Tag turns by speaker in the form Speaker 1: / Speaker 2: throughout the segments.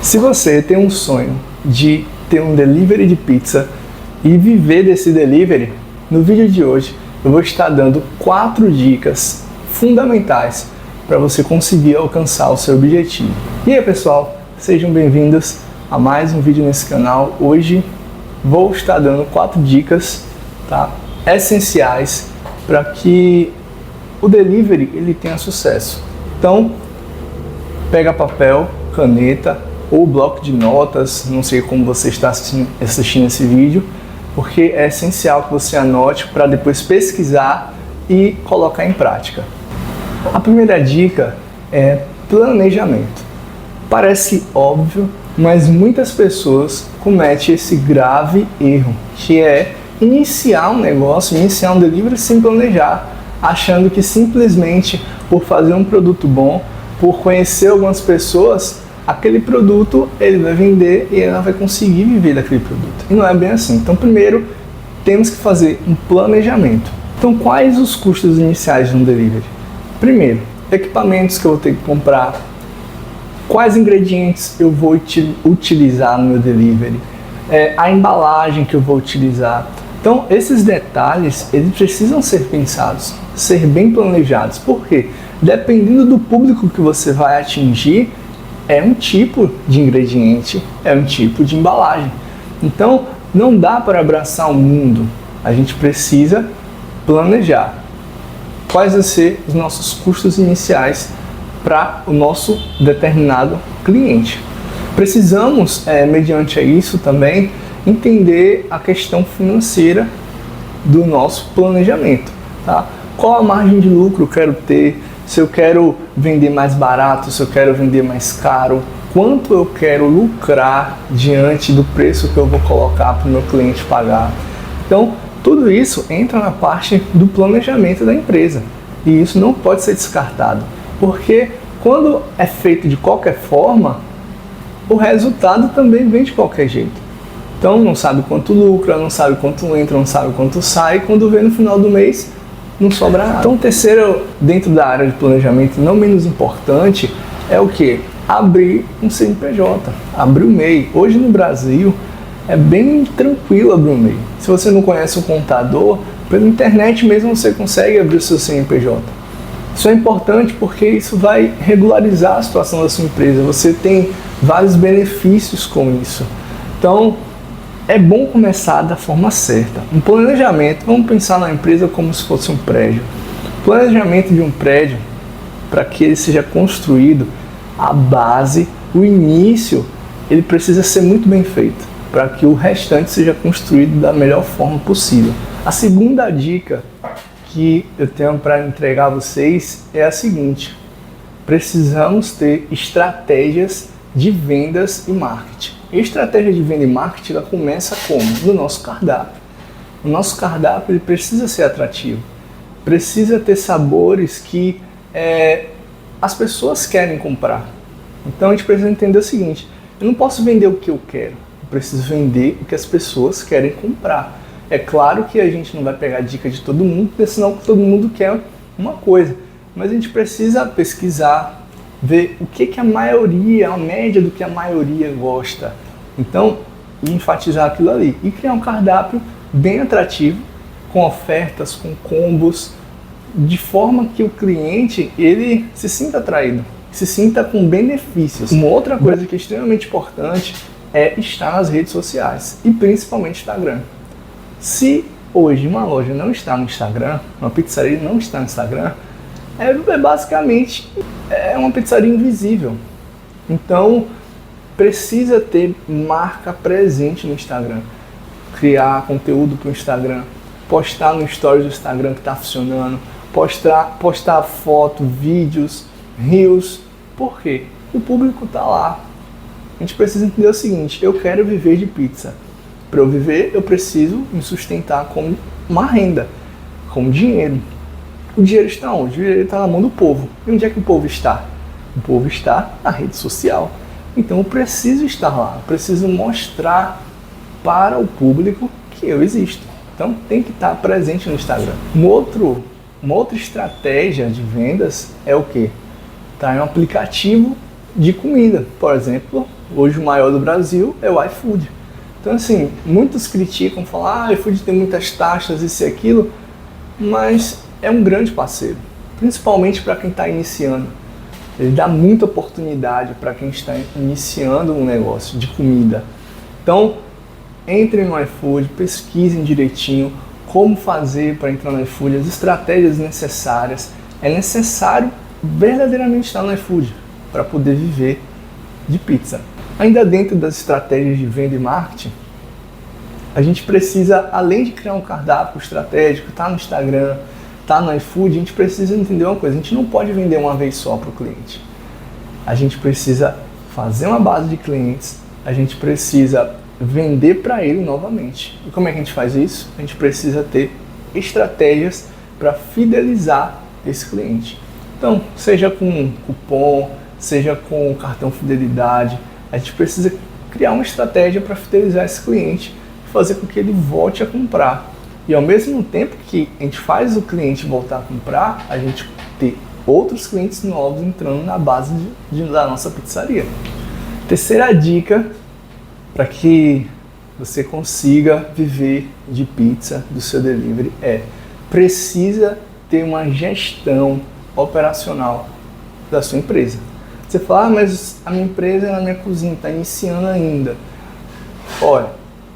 Speaker 1: Se você tem um sonho de ter um delivery de pizza e viver desse delivery, no vídeo de hoje eu vou estar dando 4 dicas fundamentais para você conseguir alcançar o seu objetivo. E aí pessoal, sejam bem-vindos a mais um vídeo nesse canal. Hoje vou estar dando 4 dicas, tá, essenciais para que o delivery ele tenha sucesso. Então, pega papel, caneta ou bloco de notas, não sei como você está assistindo esse vídeo, porque é essencial que você anote para depois pesquisar e colocar em prática. A primeira dica é planejamento. Parece óbvio, mas muitas pessoas cometem esse grave erro, que é iniciar um negócio, iniciar um delivery sem planejar, achando que simplesmente por fazer um produto bom, por conhecer algumas pessoas, aquele produto ele vai vender e ela vai conseguir viver daquele produto. E não é bem assim. Então, primeiro, temos que fazer um planejamento. Então, quais os custos iniciais de um delivery? Primeiro, equipamentos que eu vou ter que comprar, quais ingredientes eu vou utilizar no meu delivery, a embalagem que eu vou utilizar. Então, esses detalhes, eles precisam ser pensados, ser bem planejados. Por quê? Dependendo do público que você vai atingir, é um tipo de ingrediente, é um tipo de embalagem. Então, não dá para abraçar o mundo. A gente precisa planejar quais vão ser os nossos custos iniciais para o nosso determinado cliente. Precisamos, mediante isso também, entender a questão financeira do nosso planejamento. Tá? Qual a margem de lucro eu quero ter? Se eu quero vender mais barato, se eu quero vender mais caro, quanto eu quero lucrar diante do preço que eu vou colocar para o meu cliente pagar. Então, tudo isso entra na parte do planejamento da empresa e isso não pode ser descartado, porque quando é feito de qualquer forma, o resultado também vem de qualquer jeito. Então, não sabe quanto lucra, não sabe quanto entra, não sabe quanto sai, quando vê no final do mês, não sobra nada. Então, terceiro, dentro da área de planejamento, não menos importante, é o que? Abrir um CNPJ, abrir o MEI. Hoje no Brasil é bem tranquilo abrir um MEI. Se você não conhece um contador, pela internet mesmo você consegue abrir o seu CNPJ. Isso é importante porque isso vai regularizar a situação da sua empresa. Você tem vários benefícios com isso. Então, é bom começar da forma certa. Um planejamento, vamos pensar na empresa como se fosse um prédio. O planejamento de um prédio, para que ele seja construído, a base, o início, ele precisa ser muito bem feito, para que o restante seja construído da melhor forma possível. A segunda dica que eu tenho para entregar a vocês é a seguinte: precisamos ter estratégias de vendas e marketing. A estratégia de venda e marketing ela começa como? No nosso cardápio. O nosso cardápio ele precisa ser atrativo, precisa ter sabores que as pessoas querem comprar. Então a gente precisa entender o seguinte: eu não posso vender o que eu quero, eu preciso vender o que as pessoas querem comprar. É claro que a gente não vai pegar dica de todo mundo, porque senão todo mundo quer uma coisa, mas a gente precisa pesquisar, ver o que a maioria, a média do que a maioria gosta. Então, enfatizar aquilo ali e criar um cardápio bem atrativo, com ofertas, com combos, de forma que o cliente ele se sinta atraído, se sinta com benefícios. Uma outra coisa que é extremamente importante é estar nas redes sociais e principalmente Instagram. Se hoje uma loja não está no Instagram, uma pizzaria não está no Instagram, basicamente uma pizzaria invisível. Então, precisa ter marca presente no Instagram. Criar conteúdo para o Instagram, postar no stories do Instagram que está funcionando, postar foto, vídeos, reels. Por quê? O público está lá. A gente precisa entender o seguinte: eu quero viver de pizza. Para eu viver, eu preciso me sustentar com uma renda, com dinheiro. O dinheiro está onde? O dinheiro está na mão do povo. E onde é que o povo está? O povo está na rede social. Então eu preciso estar lá, eu preciso mostrar para o público que eu existo. Então tem que estar presente no Instagram. Uma outra estratégia de vendas é o quê? Tá em um aplicativo de comida. Por exemplo, Hoje o maior do Brasil é o iFood. Então assim, muitos criticam, falam, o iFood tem muitas taxas, isso e aquilo, mas é um grande parceiro, principalmente para quem está iniciando. Ele dá muita oportunidade para quem está iniciando um negócio de comida. Então, entrem no iFood, pesquisem direitinho como fazer para entrar no iFood, as estratégias necessárias. É necessário verdadeiramente estar no iFood para poder viver de pizza. Ainda dentro das estratégias de venda e marketing, a gente precisa, além de criar um cardápio estratégico, tá no Instagram, tá no iFood, a gente precisa entender uma coisa, a gente não pode vender uma vez só para o cliente. A gente precisa fazer uma base de clientes, a gente precisa vender para ele novamente. E como é que a gente faz isso? A gente precisa ter estratégias para fidelizar esse cliente. Então, seja com cupom, seja com cartão fidelidade, a gente precisa criar uma estratégia para fidelizar esse cliente e fazer com que ele volte a comprar. E ao mesmo tempo que a gente faz o cliente voltar a comprar, a gente ter outros clientes novos entrando na base da nossa pizzaria. Terceira dica para que você consiga viver de pizza do seu delivery precisa ter uma gestão operacional da sua empresa. Você fala, mas a minha empresa é na minha cozinha, está iniciando ainda. Olha,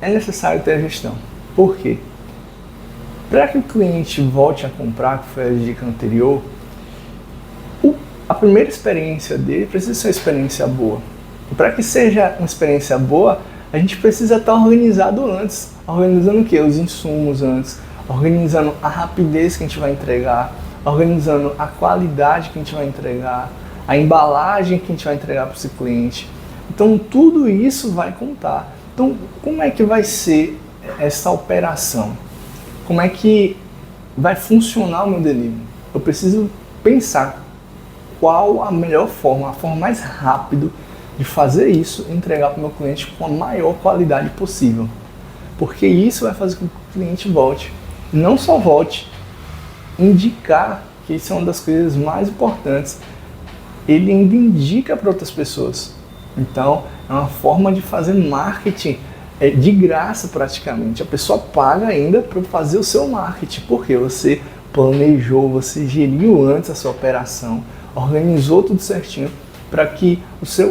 Speaker 1: é necessário ter a gestão. Por quê? Para que o cliente volte a comprar, que foi a dica anterior, a primeira experiência dele precisa ser uma experiência boa. E para que seja uma experiência boa, a gente precisa estar organizado antes. Organizando o quê? Os insumos antes, organizando a rapidez que a gente vai entregar, organizando a qualidade que a gente vai entregar, a embalagem que a gente vai entregar para esse cliente. Então tudo isso vai contar. Então como é que vai ser essa operação? Como é que vai funcionar o meu delivery? Eu preciso pensar qual a melhor forma, a forma mais rápida de fazer isso e entregar para o meu cliente com a maior qualidade possível. Porque isso vai fazer com que o cliente volte. Não só volte, indicar, que isso é uma das coisas mais importantes, ele ainda indica para outras pessoas. Então, é uma forma de fazer marketing de graça praticamente. A pessoa paga ainda para fazer o seu marketing, porque você planejou, você geriu antes a sua operação, organizou tudo certinho para que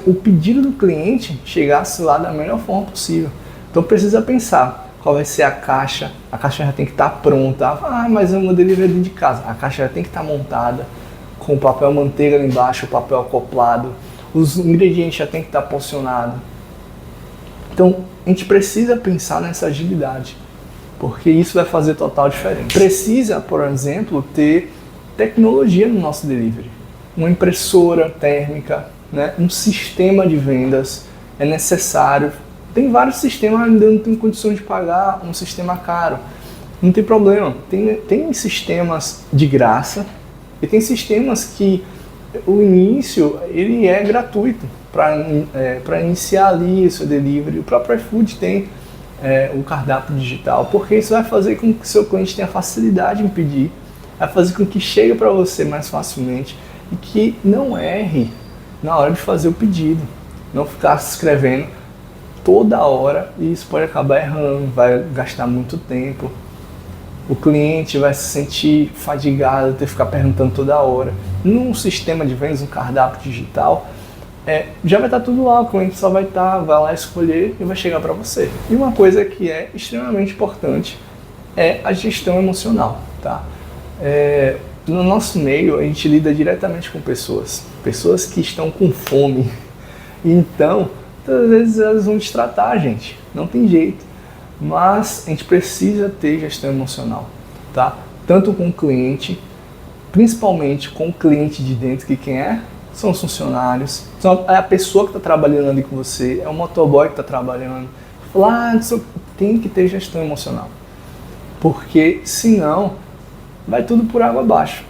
Speaker 1: o pedido do cliente chegasse lá da melhor forma possível. Então precisa pensar qual vai ser a caixa já tem que estar pronta. Mas é uma delivery de casa. A caixa já tem que estar montada, com o papel manteiga lá embaixo, o papel acoplado, os ingredientes já tem que estar porcionados. Então a gente precisa pensar nessa agilidade, porque isso vai fazer total diferença. Precisa, por exemplo, ter tecnologia no nosso delivery. Uma impressora térmica, né? Um sistema de vendas é necessário. Tem vários sistemas, ainda não tem condições de pagar um sistema caro. Não tem problema. Tem sistemas de graça e tem sistemas que o início ele é gratuito para iniciar ali o seu delivery. O próprio iFood tem o cardápio digital, porque isso vai fazer com que o seu cliente tenha facilidade em pedir, vai fazer com que chegue para você mais facilmente e que não erre na hora de fazer o pedido, não ficar se escrevendo toda hora e isso pode acabar errando, vai gastar muito tempo, o cliente vai se sentir fadigado de ter que ficar perguntando toda hora. Num sistema de vendas, um cardápio digital, já vai estar tudo lá, o cliente só vai lá escolher e vai chegar para você. E uma coisa que é extremamente importante é a gestão emocional, tá? No nosso meio, a gente lida diretamente com pessoas que estão com fome. Então, às vezes elas vão destratar a gente, não tem jeito. Mas a gente precisa ter gestão emocional, tá? Tanto com o cliente, principalmente com o cliente de dentro, que quem é? São os funcionários, é a pessoa que está trabalhando ali com você, é o motoboy que está trabalhando. Tem que ter gestão emocional, porque senão vai tudo por água abaixo.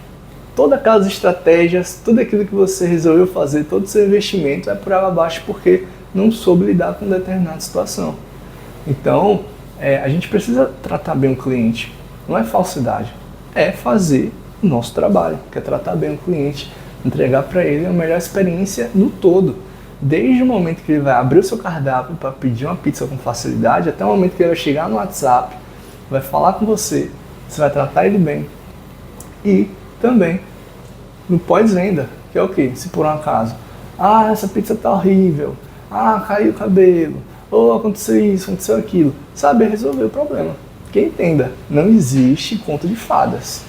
Speaker 1: Todas aquelas estratégias, tudo aquilo que você resolveu fazer, todo o seu investimento vai por água abaixo porque não soube lidar com determinada situação. Então, a gente precisa tratar bem o cliente. Não é falsidade, é fazer o nosso trabalho, que é tratar bem o cliente, entregar para ele a melhor experiência no todo. desde o momento que ele vai abrir o seu cardápio para pedir uma pizza com facilidade, até o momento que ele vai chegar no WhatsApp, vai falar com você, você vai tratar ele bem. E também no pós-venda, que é o quê? Se por um acaso, essa pizza tá horrível, caiu o cabelo, ou aconteceu isso, aconteceu aquilo, saber resolver o problema. Que entenda, não existe conto de fadas.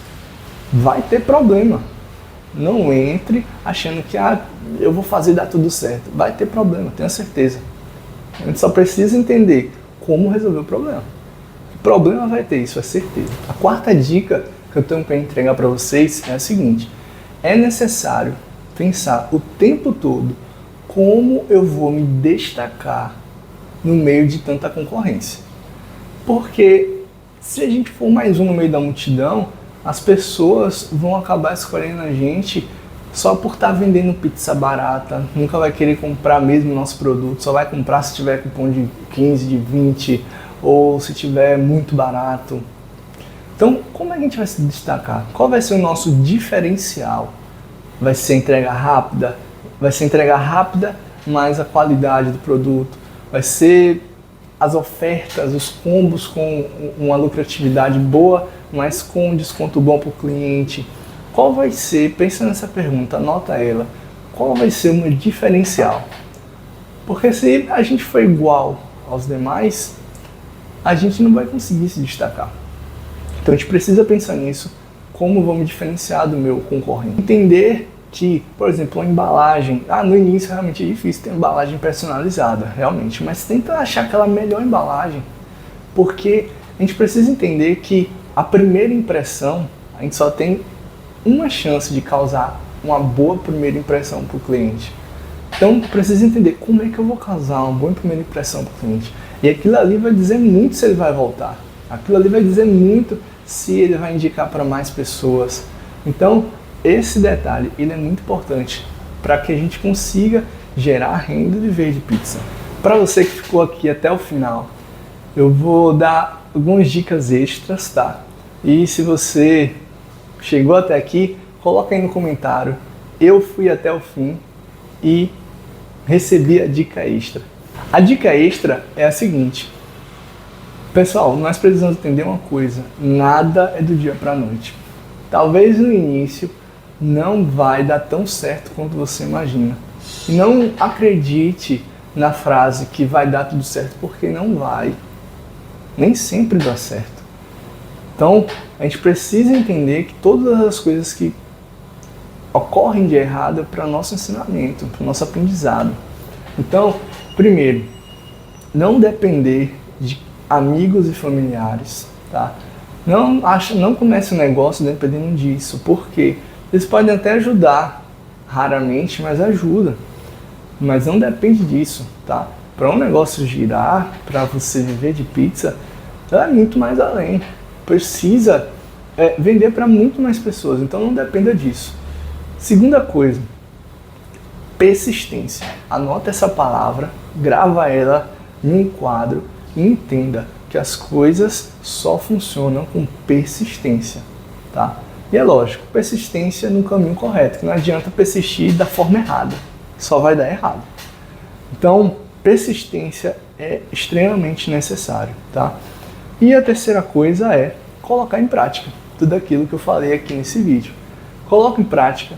Speaker 1: Vai ter problema. Não entre achando que eu vou fazer dar tudo certo. Vai ter problema, tenha certeza. A gente só precisa entender como resolver o problema. O problema vai ter, isso é certeza. A quarta dica que eu tenho para entregar para vocês é a seguinte: é necessário pensar o tempo todo como eu vou me destacar no meio de tanta concorrência. Porque se a gente for mais um no meio da multidão, as pessoas vão acabar escolhendo a gente só por estar vendendo pizza barata, nunca vai querer comprar mesmo o nosso produto, só vai comprar se tiver cupom de 15, de 20, ou se tiver muito barato. Então, como a gente vai se destacar? Qual vai ser o nosso diferencial? Vai ser entrega rápida? Vai ser entrega rápida, mas a qualidade do produto? Vai ser as ofertas, os combos com uma lucratividade boa, mas com um desconto bom para o cliente? Qual vai ser, pensa nessa pergunta, anota ela, qual vai ser o meu diferencial? Porque se a gente for igual aos demais, a gente não vai conseguir se destacar. Então a gente precisa pensar nisso, como vou me diferenciar do meu concorrente. Entender que, por exemplo, a embalagem, no início realmente é difícil ter embalagem personalizada, realmente, mas tenta achar aquela melhor embalagem, porque a gente precisa entender que a primeira impressão, a gente só tem uma chance de causar uma boa primeira impressão para o cliente. Então precisa entender como é que eu vou causar uma boa primeira impressão para o cliente. E aquilo ali vai dizer muito se ele vai voltar, aquilo ali vai dizer muito se ele vai indicar para mais pessoas. Então esse detalhe ele é muito importante para que a gente consiga gerar renda e viver de pizza. Para você que ficou aqui até o final, eu vou dar algumas dicas extras, tá? E se você chegou até aqui, coloca aí no comentário: eu fui até o fim e recebi a dica extra. A dica extra é a seguinte: pessoal, nós precisamos entender uma coisa: nada é do dia para a noite. Talvez no início não vai dar tão certo quanto você imagina. Não acredite na frase que vai dar tudo certo, porque não vai. Nem sempre dá certo. Então, a gente precisa entender que todas as coisas que ocorrem de errado é para o nosso ensinamento, para o nosso aprendizado. Então, primeiro, não depender de amigos e familiares, tá? Não comece um negócio dependendo disso, porque eles podem até ajudar, raramente, mas ajuda. Mas não depende disso, tá? Para um negócio girar, para você viver de pizza, é muito mais além. Precisa vender para muito mais pessoas, então não dependa disso. Segunda coisa, persistência. Anota essa palavra, grava ela em um quadro e entenda que as coisas só funcionam com persistência, tá? E é lógico, persistência no caminho correto, que não adianta persistir da forma errada, só vai dar errado. Então, persistência é extremamente necessário, tá? E a terceira coisa é colocar em prática tudo aquilo que eu falei aqui nesse vídeo. Coloca em prática,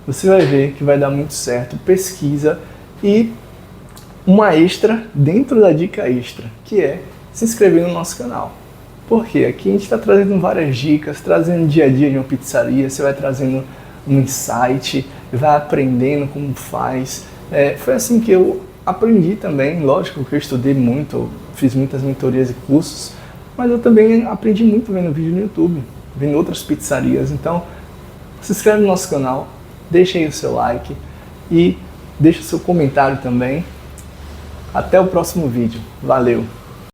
Speaker 1: você vai ver que vai dar muito certo. Pesquisa e uma extra dentro da dica extra, que é se inscrever no nosso canal. Porque aqui a gente está trazendo várias dicas, trazendo dia a dia de uma pizzaria, você vai trazendo um insight, vai aprendendo como faz. Foi assim que eu aprendi também, lógico que eu estudei muito, fiz muitas mentorias e cursos, mas eu também aprendi muito vendo vídeo no YouTube, vendo outras pizzarias. Então, se inscreve no nosso canal, deixa aí o seu like e deixa o seu comentário também. Até o próximo vídeo. Valeu!